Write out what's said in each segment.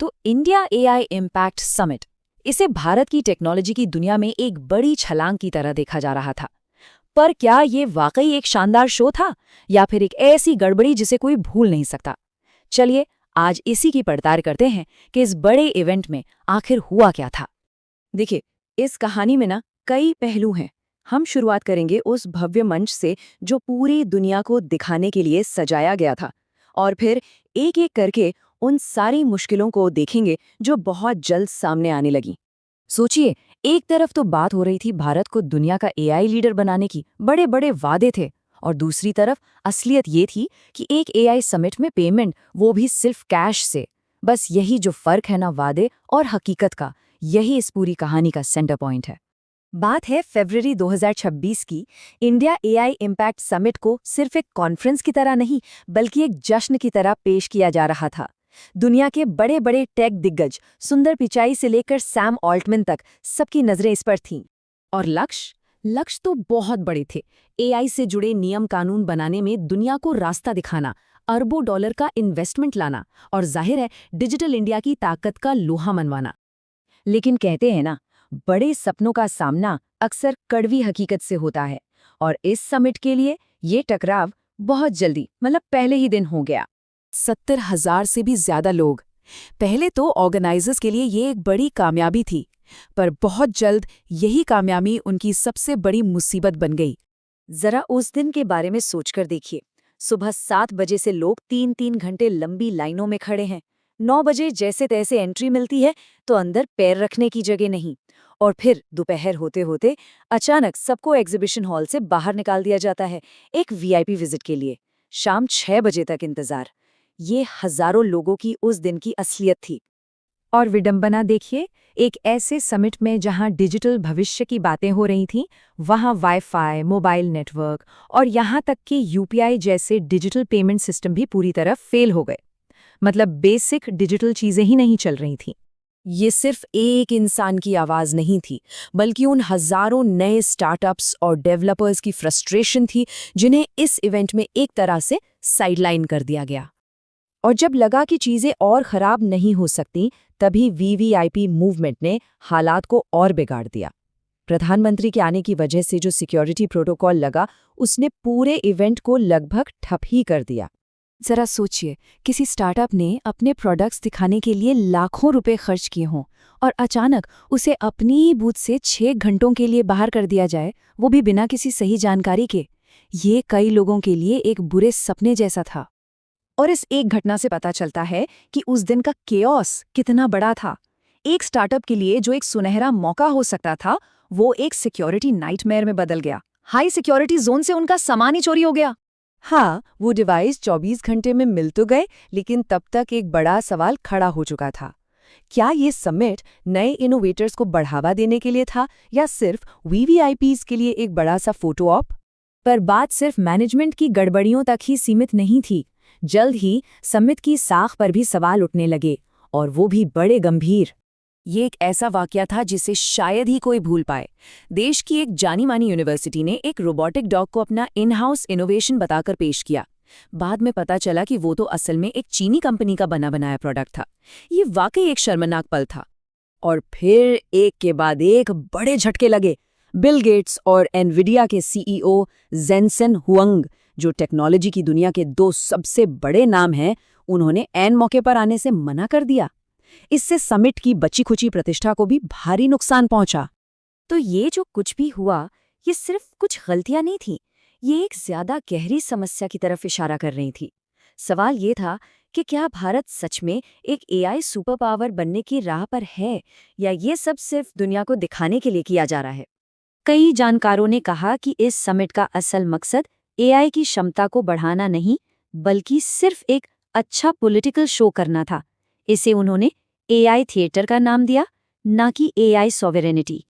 तो India AI impact summit, इसे भारत की टेक्नोलॉजी की दुनिया में एक बड़ी छलांग की तरह देखा जा रहा था। पर क्या ये वाकई एक शानदार शो था या फिर एक ऐसी गड़बड़ी जिसे कोई भूल नहीं सकता? चलिए आज इसी की पड़ताल करते हैं कि इस बड़े इवेंट में आखिर हुआ क्या था। देखिए, इस कहानी में ना कई पहलू हैं। हम शुरुआत करेंगे उस भव्य मंच से जो पूरी दुनिया को दिखाने के लिए सजाया गया था, और फिर एक एक करके उन सारी मुश्किलों को देखेंगे जो बहुत जल्द सामने आने लगी। सोचिए, एक तरफ तो बात हो रही थी भारत को दुनिया का एआई लीडर बनाने की, बड़े बड़े वादे थे, और दूसरी तरफ असलियत ये थी कि एक एआई समिट में पेमेंट, वो भी सिर्फ कैश से। बस यही जो फर्क है ना, वादे और हकीकत का, यही इस पूरी कहानी का सेंटर पॉइंट है। बात है फरवरी 2026 की। इंडिया एआई इम्पैक्ट समिट को सिर्फ एक कॉन्फ्रेंस की तरह नहीं, बल्कि एक जश्न की तरह पेश किया जा रहा था। दुनिया के बड़े बड़े टेक दिग्गज, सुंदर पिचाई से लेकर सैम ऑल्टमैन तक, सबकी नजरें इस पर थीं। और लक्ष्य तो बहुत बड़े थे। एआई से जुड़े नियम कानून बनाने में दुनिया को रास्ता दिखाना, अरबों डॉलर का इन्वेस्टमेंट लाना, और जाहिर है डिजिटल इंडिया की ताकत का लोहा मनवाना। लेकिन कहते हैं ना, बड़े सपनों का सामना अक्सर कड़वी हकीकत से होता है, और इस समिट के लिए ये टकराव बहुत जल्दी, मतलब पहले ही दिन हो गया। 70,000 से भी ज्यादा लोग। पहले तो ऑर्गेनाइजर्स के लिए ये एक बड़ी कामयाबी थी, पर बहुत जल्द यही कामयाबी उनकी सबसे बड़ी मुसीबत बन गई। जरा उस दिन के बारे में सोचकर देखिए। सुबह 7 बजे से लोग 3-3 घंटे लंबी लाइनों में खड़े हैं। 9 बजे जैसे तैसे एंट्री मिलती है तो अंदर पैर रखने की जगह नहीं। और फिर दोपहर होते होते अचानक सबको एग्जीबिशन हॉल से बाहर निकाल दिया जाता है, एक वीआईपी विजिट के लिए। शाम 6 बजे तक इंतजार। ये हजारों लोगों की उस दिन की असलियत थी। और विडंबना देखिए, एक ऐसे समिट में जहां डिजिटल भविष्य की बातें हो रही थीं, वहां वाईफाई, मोबाइल नेटवर्क और यहां तक कि यूपीआई जैसे डिजिटल पेमेंट सिस्टम भी पूरी तरह फेल हो गए। मतलब बेसिक डिजिटल चीजें ही नहीं चल रही थीं। ये सिर्फ एक इंसान की आवाज नहीं थी, बल्कि उन हजारों नए स्टार्टअप्स और डेवलपर्स की फ्रस्ट्रेशन थी, जिन्हें इस इवेंट में एक तरह से साइडलाइन कर दिया गया। और जब लगा कि चीजें और खराब नहीं हो सकती, तभी वीवीआईपी मूवमेंट ने हालात को और बिगाड़ दिया। प्रधानमंत्री के आने की वजह से जो सिक्योरिटी प्रोटोकॉल लगा, उसने पूरे इवेंट को लगभग ठप ही कर दिया। जरा सोचिए, किसी स्टार्टअप ने अपने प्रोडक्ट्स दिखाने के लिए लाखों रुपए खर्च किए हों, और अचानक उसे अपनी ही बूथ से 6 घंटों के लिए बाहर कर दिया जाए, वो भी बिना किसी सही जानकारी के। ये कई लोगों के लिए एक बुरे सपने जैसा था। और इस एक घटना से पता चलता है कि उस दिन का केओस कितना बड़ा था। एक स्टार्टअप के लिए जो एक सुनहरा मौका हो सकता था, वो एक सिक्योरिटी नाइटमेयर में बदल गया। हाई सिक्योरिटी जोन से उनका सामान ही चोरी हो गया। हाँ, वो डिवाइस 24 घंटे में मिल तो गए, लेकिन तब तक एक बड़ा सवाल खड़ा हो चुका था। क्या ये समिट नए इनोवेटर्स को बढ़ावा देने के लिए था, या सिर्फ वीवीआईपीज के लिए एक बड़ा सा फोटो ऑप? पर बात सिर्फ मैनेजमेंट की गड़बड़ियों तक ही सीमित नहीं थी। जल्द ही समिट की साख पर भी सवाल उठने लगे, और वो भी बड़े गंभीर। ये एक ऐसा वाकया था जिसे शायद ही कोई भूल पाए। देश की एक जानी मानी यूनिवर्सिटी ने एक रोबोटिक डॉग को अपना इन हाउस इनोवेशन बताकर पेश किया। बाद में पता चला कि वो तो असल में एक चीनी कंपनी का बना बनाया प्रोडक्ट था। ये वाकई एक शर्मनाक पल था। और फिर एक के बाद एक बड़े झटके लगे। बिल गेट्स और एनविडिया के सीईओ जेनसेन हुआंग, जो टेक्नोलॉजी की दुनिया के 2 सबसे बड़े नाम हैं, उन्होंने ऐन मौके पर आने से मना कर दिया। इससे समिट की बची खुची प्रतिष्ठा को भी भारी नुकसान पहुंचा। तो ये जो कुछ भी हुआ, ये सिर्फ कुछ गलतियां नहीं थी, ये एक ज्यादा गहरी समस्या की तरफ इशारा कर रही थी। सवाल ये था कि क्या भारत सच में एक एआई सुपर पावर बनने की राह पर है, या ये सब सिर्फ दुनिया को दिखाने के लिए किया जा रहा है? कई जानकारों ने कहा कि इस समिट का असल मकसद एआई की क्षमता को बढ़ाना नहीं, बल्कि सिर्फ एक अच्छा पॉलिटिकल शो करना था। इसे उन्होंने एआई थिएटर का नाम दिया, ना कि एआई सॉवरेनिटी।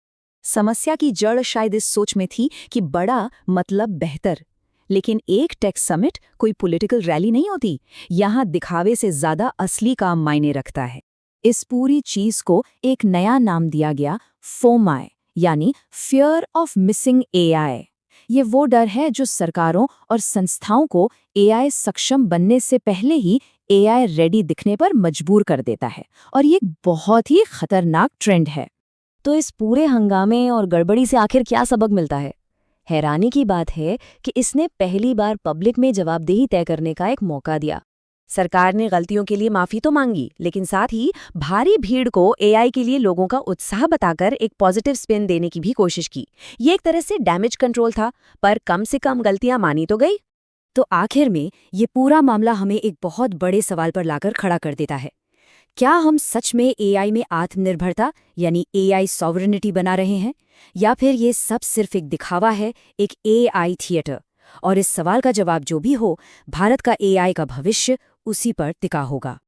समस्या की जड़ शायद इस सोच में थी कि बड़ा मतलब बेहतर। लेकिन एक टेक समिट कोई पॉलिटिकल रैली नहीं होती। यहाँ दिखावे से ज्यादा असली काम मायने रखता है। इस पूरी चीज को एक नया नाम दिया गया, फोमाई, यानी फियर ऑफ मिसिंग एआई। ये वो डर है जो सरकारों और संस्थाओं को एआई सक्षम बनने से पहले ही एआई रेडी दिखने पर मजबूर कर देता है और ये एक बहुत ही खतरनाक ट्रेंड है। तो इस पूरे हंगामे और गड़बड़ी से आखिर क्या सबक मिलता है? हैरानी की बात है कि इसने पहली बार पब्लिक में जवाबदेही तय करने का एक मौका दिया। सरकार ने गलतियों के लिए माफी तो मांगी, लेकिन साथ ही भारी भीड़ को एआई के लिए लोगों का उत्साह बताकर एक पॉजिटिव स्पिन देने की भी कोशिश की। ये एक तरह से डैमेज कंट्रोल था, पर कम से कम गलतियां मानी तो गई। तो आखिर में ये पूरा मामला हमें एक बहुत बड़े सवाल पर लाकर खड़ा कर देता है। क्या हम सच में एआई में आत्मनिर्भरता यानी एआई सॉवरेनिटी बना रहे हैं, या फिर ये सब सिर्फ एक दिखावा है, एक एआई थिएटर? और इस सवाल का जवाब जो भी हो, भारत का एआई का भविष्य उसी पर टिका होगा।